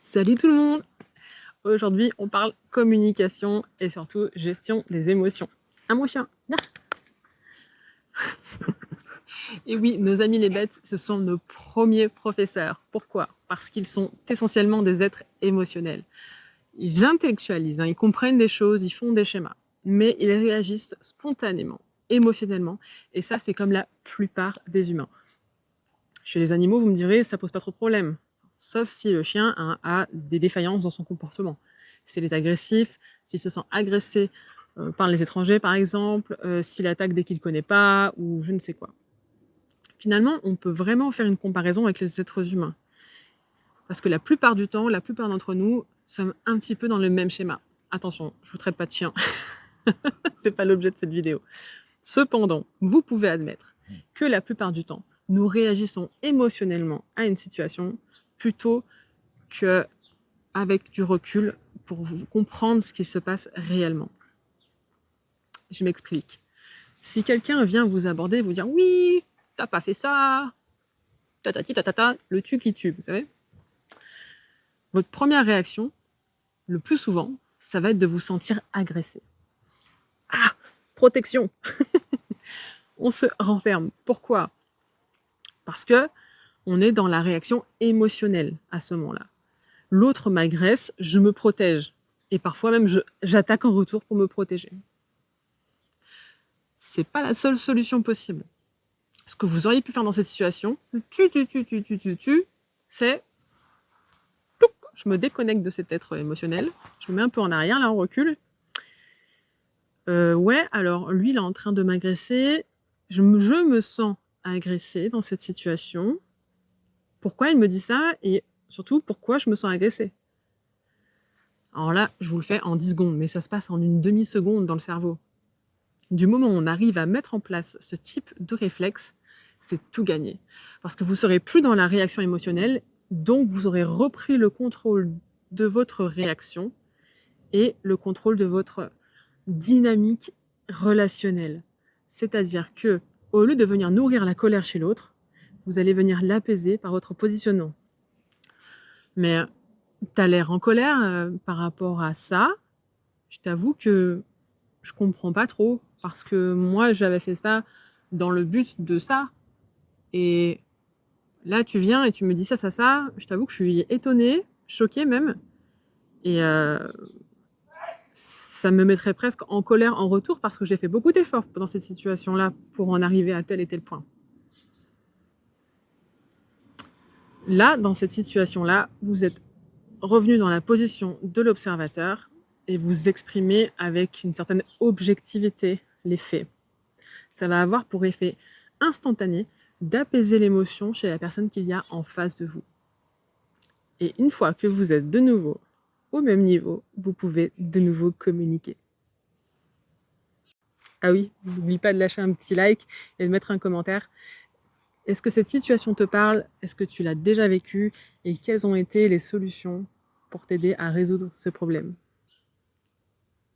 Salut tout le monde! Aujourd'hui, on parle communication et surtout gestion des émotions. Ah mon chien! Ah. Et oui, nos amis les bêtes, ce sont nos premiers professeurs. Pourquoi? Parce qu'ils sont essentiellement des êtres émotionnels. Ils intellectualisent, ils comprennent des choses, ils font des schémas, mais ils réagissent spontanément, émotionnellement, et ça c'est comme la plupart des humains. Chez les animaux, vous me direz, ça pose pas trop de problème. Sauf si le chien a des défaillances dans son comportement. S'il est agressif, s'il se sent agressé par les étrangers par exemple, s'il attaque dès qu'il ne connaît pas, ou je ne sais quoi. Finalement, on peut vraiment faire une comparaison avec les êtres humains. Parce que la plupart du temps, la plupart d'entre nous sommes un petit peu dans le même schéma. Attention, je ne vous traite pas de chien. C'est pas l'objet de cette vidéo. Cependant, vous pouvez admettre que la plupart du temps, nous réagissons émotionnellement à une situation plutôt qu'avec du recul pour comprendre ce qui se passe réellement. Je m'explique. Si quelqu'un vient vous aborder et vous dire « Oui, t'as pas fait ça, tatati tatata », le tu qui tue, vous savez. Votre première réaction, le plus souvent, ça va être de vous sentir agressé. Ah, protection. On se renferme. Pourquoi? Parce que on est dans la réaction émotionnelle à ce moment-là. L'autre m'agresse, je me protège. Et parfois même, j'attaque en retour pour me protéger. C'est pas la seule solution possible. Ce que vous auriez pu faire dans cette situation, c'est je me déconnecte de cet être émotionnel, je me mets un peu en arrière, là, on recule. Ouais, alors lui, il est en train de m'agresser, je me sens agressée dans cette situation. Pourquoi il me dit ça? Et surtout, pourquoi je me sens agressée? Alors là, je vous le fais en 10 secondes, mais ça se passe en une demi-seconde dans le cerveau. Du moment où on arrive à mettre en place ce type de réflexe, c'est tout gagné. Parce que vous ne serez plus dans la réaction émotionnelle, donc vous aurez repris le contrôle de votre réaction et le contrôle de votre dynamique relationnelle. C'est-à-dire que, au lieu de venir nourrir la colère chez l'autre, vous allez venir l'apaiser par votre positionnement. Mais tu as l'air en colère par rapport à ça. Je t'avoue que je comprends pas trop, parce que moi, j'avais fait ça dans le but de ça. Et là, tu viens et tu me dis ça. Je t'avoue que je suis étonnée, choquée même. Et ça me mettrait presque en colère en retour, parce que j'ai fait beaucoup d'efforts dans cette situation-là pour en arriver à tel et tel point. Là, dans cette situation-là, vous êtes revenu dans la position de l'observateur et vous exprimez avec une certaine objectivité les faits. Ça va avoir pour effet instantané d'apaiser l'émotion chez la personne qu'il y a en face de vous. Et une fois que vous êtes de nouveau au même niveau, vous pouvez de nouveau communiquer. Ah oui, n'oublie pas de lâcher un petit like et de mettre un commentaire. Est-ce que cette situation te parle? Est-ce que tu l'as déjà vécue? Et quelles ont été les solutions pour t'aider à résoudre ce problème?